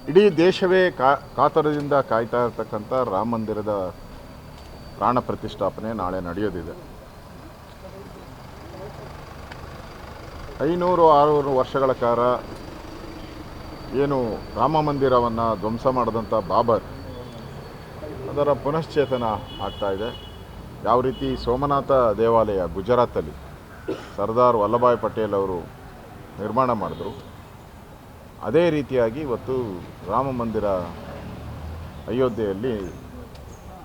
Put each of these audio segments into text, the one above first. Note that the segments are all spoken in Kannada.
ಇಡೀ ದೇಶವೇ ಕಾತರದಿಂದ ಕಾಯ್ತಾ ಇರತಕ್ಕಂಥ ರಾಮ ಮಂದಿರದ ಪ್ರಾಣ ಪ್ರತಿಷ್ಠಾಪನೆ ನಾಳೆ ನಡೆಯೋದಿದೆ. 500-600 ವರ್ಷಗಳ ಕಾಲ ಏನು ರಾಮ ಮಂದಿರವನ್ನು ಧ್ವಂಸ ಮಾಡಿದಂಥ ಬಾಬರ್ ಅದರ ಪುನಶ್ಚೇತನ ಆಗ್ತಾ ಇದೆ. ಯಾವ ರೀತಿ ಸೋಮನಾಥ ದೇವಾಲಯ ಗುಜರಾತಲ್ಲಿ ಸರ್ದಾರ್ ವಲ್ಲಭಾಯ್ ಪಟೇಲ್ ಅವರು ನಿರ್ಮಾಣ ಮಾಡಿದ್ರು, ಅದೇ ರೀತಿಯಾಗಿ ಇವತ್ತು ರಾಮ ಮಂದಿರ ಅಯೋಧ್ಯೆಯಲ್ಲಿ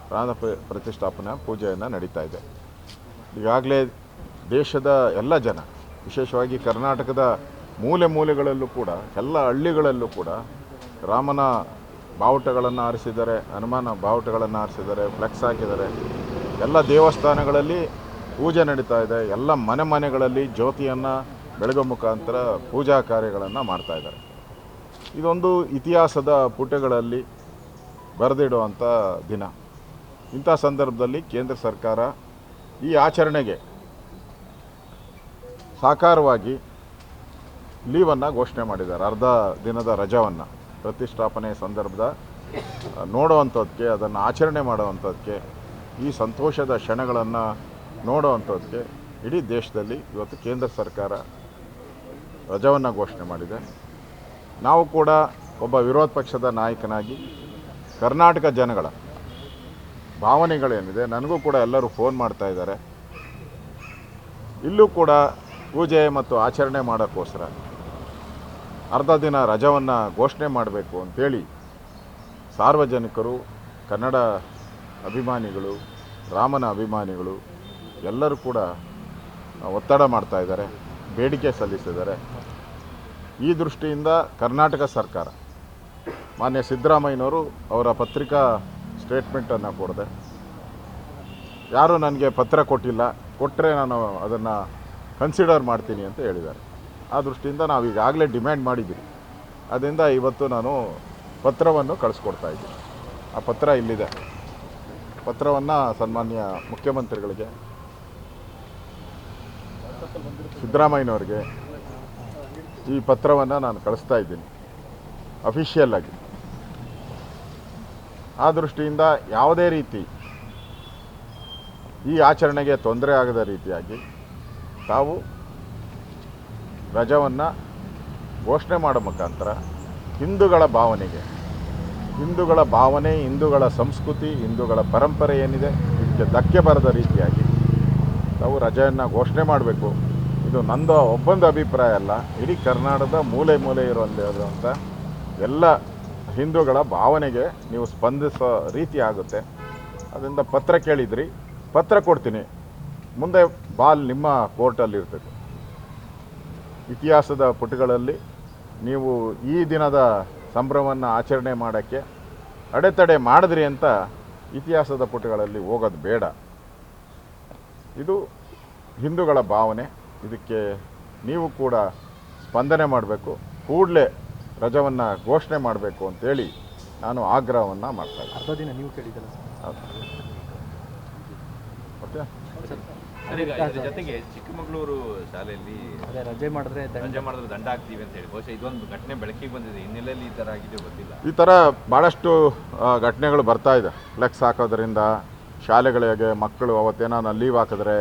ಪ್ರಾಣ ಪ್ರತಿಷ್ಠಾಪನಾ ಪೂಜೆಯನ್ನು ನಡೀತಾ ಇದೆ. ಈಗಾಗಲೇ ದೇಶದ ಎಲ್ಲ ಜನ, ವಿಶೇಷವಾಗಿ ಕರ್ನಾಟಕದ ಮೂಲೆ ಮೂಲೆಗಳಲ್ಲೂ ಕೂಡ, ಎಲ್ಲ ಹಳ್ಳಿಗಳಲ್ಲೂ ಕೂಡ ರಾಮನ ಬಾವುಟಗಳನ್ನು ಆರಿಸಿದ್ದಾರೆ, ಹನುಮಾನ ಬಾವುಟಗಳನ್ನು ಆರಿಸಿದ್ದಾರೆ, ಫ್ಲೆಕ್ಸ್ ಹಾಕಿದ್ದಾರೆ. ಎಲ್ಲ ದೇವಸ್ಥಾನಗಳಲ್ಲಿ ಪೂಜೆ ನಡೀತಾ ಇದೆ. ಎಲ್ಲ ಮನೆ ಮನೆಗಳಲ್ಲಿ ಜ್ಯೋತಿಯನ್ನು ಬೆಳಗೋ ಮುಖಾಂತರ ಪೂಜಾ ಕಾರ್ಯಗಳನ್ನು ಮಾಡ್ತಾ ಇದ್ದಾರೆ. ಇದೊಂದು ಇತಿಹಾಸದ ಪುಟಗಳಲ್ಲಿ ಬರೆದಿಡುವಂಥ ದಿನ. ಇಂಥ ಸಂದರ್ಭದಲ್ಲಿ ಕೇಂದ್ರ ಸರ್ಕಾರ ಈ ಆಚರಣೆಗೆ ಸಾಕಾರವಾಗಿ ಲೀವನ್ನು ಘೋಷಣೆ ಮಾಡಿದ್ದಾರೆ. ಅರ್ಧ ದಿನದ ರಜಾವನ್ನು ಪ್ರತಿಷ್ಠಾಪನೆ ಸಂದರ್ಭದ ನೋಡುವಂಥದ್ದಕ್ಕೆ, ಅದನ್ನು ಆಚರಣೆ ಮಾಡುವಂಥದ್ದಕ್ಕೆ, ಈ ಸಂತೋಷದ ಕ್ಷಣಗಳನ್ನು ನೋಡುವಂಥದ್ದಕ್ಕೆ ಇಡೀ ದೇಶದಲ್ಲಿ ಇವತ್ತು ಕೇಂದ್ರ ಸರ್ಕಾರ ರಜಾವನ್ನು ಘೋಷಣೆ ಮಾಡಿದೆ. ನಾವು ಕೂಡ ಒಬ್ಬ ವಿರೋಧ ಪಕ್ಷದ ನಾಯಕನಾಗಿ ಕರ್ನಾಟಕ ಜನಗಳ ಭಾವನೆಗಳೇನಿದೆ, ನನಗೂ ಕೂಡ ಎಲ್ಲರೂ ಫೋನ್ ಮಾಡ್ತಾ ಇದ್ದಾರೆ. ಇಲ್ಲೂ ಕೂಡ ಪೂಜೆ ಮತ್ತು ಆಚರಣೆ ಮಾಡೋಕ್ಕೋಸ್ಕರ ಅರ್ಧ ದಿನ ರಜಾವನ್ನು ಘೋಷಣೆ ಮಾಡಬೇಕು ಅಂಥೇಳಿ ಸಾರ್ವಜನಿಕರು, ಕನ್ನಡ ಅಭಿಮಾನಿಗಳು, ರಾಮನ ಅಭಿಮಾನಿಗಳು ಎಲ್ಲರೂ ಕೂಡ ಒತ್ತಡ ಮಾಡ್ತಾ ಇದ್ದಾರೆ, ಬೇಡಿಕೆ ಸಲ್ಲಿಸಿದ್ದಾರೆ. ಈ ದೃಷ್ಟಿಯಿಂದ ಕರ್ನಾಟಕ ಸರ್ಕಾರ ಮಾನ್ಯ ಸಿದ್ದರಾಮಯ್ಯನವರು ಅವರ ಪತ್ರಿಕಾ ಸ್ಟೇಟ್ಮೆಂಟನ್ನು ಕೊಡದೆ, ಯಾರೂ ನನಗೆ ಪತ್ರ ಕೊಟ್ಟಿಲ್ಲ, ಕೊಟ್ಟರೆ ನಾನು ಅದನ್ನು ಕನ್ಸಿಡರ್ ಮಾಡ್ತೀನಿ ಅಂತ ಹೇಳಿದ್ದಾರೆ. ಆ ದೃಷ್ಟಿಯಿಂದ ನಾವು ಈಗಾಗಲೇ ಡಿಮ್ಯಾಂಡ್ ಮಾಡಿದ್ದೀವಿ. ಅದರಿಂದ ಇವತ್ತು ನಾನು ಪತ್ರವನ್ನು ಕಳಿಸ್ಕೊಡ್ತಾ ಇದ್ದೀನಿ. ಆ ಪತ್ರ ಇಲ್ಲಿದೆ. ಪತ್ರವನ್ನು ಸನ್ಮಾನ್ಯ ಮುಖ್ಯಮಂತ್ರಿಗಳಿಗೆ, ಸಿದ್ದರಾಮಯ್ಯನವರಿಗೆ ಈ ಪತ್ರವನ್ನು ನಾನು ಕಳಿಸ್ತಾ ಇದ್ದೀನಿ ಅಫಿಷಿಯಲ್ ಆಗಿ. ಆ ದೃಷ್ಟಿಯಿಂದ ಯಾವುದೇ ರೀತಿ ಈ ಆಚರಣೆಗೆ ತೊಂದರೆ ಆಗದ ರೀತಿಯಾಗಿ ತಾವು ರಜಾವನ್ನು ಘೋಷಣೆ ಮಾಡೋ ಮುಖಾಂತರ ಹಿಂದೂಗಳ ಭಾವನೆಗೆ, ಹಿಂದೂಗಳ ಭಾವನೆ, ಹಿಂದೂಗಳ ಸಂಸ್ಕೃತಿ, ಹಿಂದೂಗಳ ಪರಂಪರೆ ಏನಿದೆ ಇದಕ್ಕೆ ಧಕ್ಕೆ ಬರದ ರೀತಿಯಾಗಿ ತಾವು ರಜೆಯನ್ನು ಘೋಷಣೆ ಮಾಡಬೇಕು. ಇದು ನಂದು ಒಬ್ಬಂದು ಅಭಿಪ್ರಾಯ ಅಲ್ಲ, ಇಡೀ ಕರ್ನಾಟಕದ ಮೂಲೆ ಮೂಲೆ ಇರುವಂಥ ಎಲ್ಲ ಹಿಂದೂಗಳ ಭಾವನೆಗೆ ನೀವು ಸ್ಪಂದಿಸೋ ರೀತಿ ಆಗುತ್ತೆ. ಅದರಿಂದ ಪತ್ರ ಕೇಳಿದ್ರಿ, ಪತ್ರ ಕೊಡ್ತೀನಿ. ಮುಂದೆ ಬಾಲ್ ನಿಮ್ಮ ಕೋರ್ಟಲ್ಲಿರಬೇಕು. ಇತಿಹಾಸದ ಪುಟಗಳಲ್ಲಿ ನೀವು ಈ ದಿನದ ಸಂಭ್ರಮವನ್ನು ಆಚರಣೆ ಮಾಡೋಕ್ಕೆ ಅಡೆತಡೆ ಮಾಡಿದ್ರಿ ಅಂತ ಇತಿಹಾಸದ ಪುಟಗಳಲ್ಲಿ ಹೋಗೋದು ಬೇಡ. ಇದು ಹಿಂದೂಗಳ ಭಾವನೆ, ಇದಕ್ಕೆ ನೀವು ಕೂಡ ಸ್ಪಂದನೆ ಮಾಡಬೇಕು. ಕೂಡಲೇ ರಜಾವನ್ನು ಘೋಷಣೆ ಮಾಡಬೇಕು ಅಂತೇಳಿ ನಾನು ಆಗ್ರಹವನ್ನು ಮಾಡ್ತಾಯಿದ್ದೆ. ಅರ್ಧ ದಿನ ನೀವು ಕೇಳಿದ್ದಲ್ಲ ಸರ್? ಓಕೆ. ಜೊತೆಗೆ ಚಿಕ್ಕಮಗಳೂರು ಶಾಲೆಯಲ್ಲಿ ರಜೆ ಮಾಡಿದ್ರೆ ದಂಡ ಹಾಕ್ತೀವಿ ಅಂತ ಹೇಳಿ ಬಹುಶಃ ಇದೊಂದು ಘಟನೆ ಬೆಳಕಿಗೆ ಬಂದಿದೆ. ಹಿನ್ನೆಲೆಯಲ್ಲಿ ಈ ಥರ ಆಗಿದೆ ಗೊತ್ತಿಲ್ಲ. ಈ ಥರ ಭಾಳಷ್ಟು ಘಟನೆಗಳು ಬರ್ತಾ ಇದೆ. ಫ್ಲೆಕ್ಸ್ ಹಾಕೋದ್ರಿಂದ ಶಾಲೆಗಳಿಗೆ ಮಕ್ಕಳು ಅವತ್ತೇನಾನ ಲೀವ್ ಹಾಕಿದ್ರೆ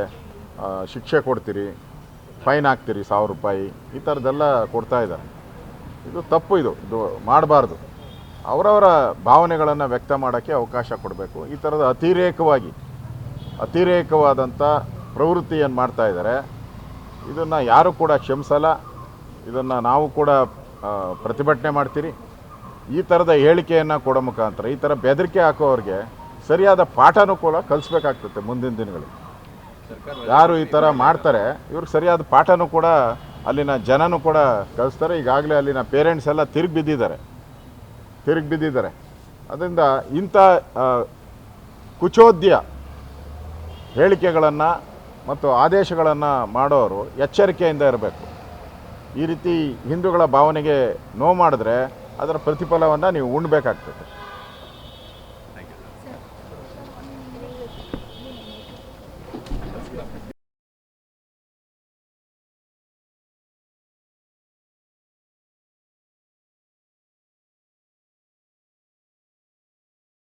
ಶಿಕ್ಷೆ ಕೊಡ್ತೀರಿ, ಫೈನ್ ಹಾಕ್ತೀರಿ 1000 ರೂಪಾಯಿ, ಈ ಥರದ್ದೆಲ್ಲ ಕೊಡ್ತಾ ಇದ್ದಾರೆ. ಇದು ತಪ್ಪು. ಇದು ಮಾಡಬಾರ್ದು. ಅವರವರ ಭಾವನೆಗಳನ್ನು ವ್ಯಕ್ತ ಮಾಡೋಕ್ಕೆ ಅವಕಾಶ ಕೊಡಬೇಕು. ಈ ಥರದ ಅತಿರೇಕವಾದಂಥ ಪ್ರವೃತ್ತಿಯನ್ನು ಮಾಡ್ತಾ ಇದ್ದಾರೆ. ಇದನ್ನು ಯಾರೂ ಕೂಡ ಕ್ಷಮಿಸಲ್ಲ. ಇದನ್ನು ನಾವು ಕೂಡ ಪ್ರತಿಭಟನೆ ಮಾಡ್ತೀರಿ. ಈ ಥರದ ಹೇಳಿಕೆಯನ್ನು ಕೊಡೋ ಮುಖಾಂತರ, ಈ ಥರ ಬೆದರಿಕೆ ಹಾಕೋರಿಗೆ ಸರಿಯಾದ ಪಾಠನೂ ಕೂಡ ಕಲಿಸ್ಬೇಕಾಗ್ತದೆ. ಮುಂದಿನ ದಿನಗಳಲ್ಲಿ ಯಾರು ಈ ಥರ ಮಾಡ್ತಾರೆ ಇವ್ರಿಗೆ ಸರಿಯಾದ ಪಾಠನೂ ಕೂಡ ಅಲ್ಲಿನ ಜನನೂ ಕೂಡ ಕಲಿಸ್ತಾರೆ. ಈಗಾಗಲೇ ಅಲ್ಲಿನ ಪೇರೆಂಟ್ಸ್ ಎಲ್ಲ ತಿರುಗಿ ಬಿದ್ದಿದ್ದಾರೆ. ಅದರಿಂದ ಇಂಥ ಕುಚೋದ್ಯ ಹೇಳಿಕೆಗಳನ್ನು ಮತ್ತು ಆದೇಶಗಳನ್ನು ಮಾಡೋರು ಎಚ್ಚರಿಕೆಯಿಂದ ಇರಬೇಕು. ಈ ರೀತಿ ಹಿಂದೂಗಳ ಭಾವನೆಗೆ ನೋವು ಮಾಡಿದ್ರೆ ಅದರ ಪ್ರತಿಫಲವನ್ನು ನೀವು ಉಣ್ಬೇಕಾಗ್ತದೆ.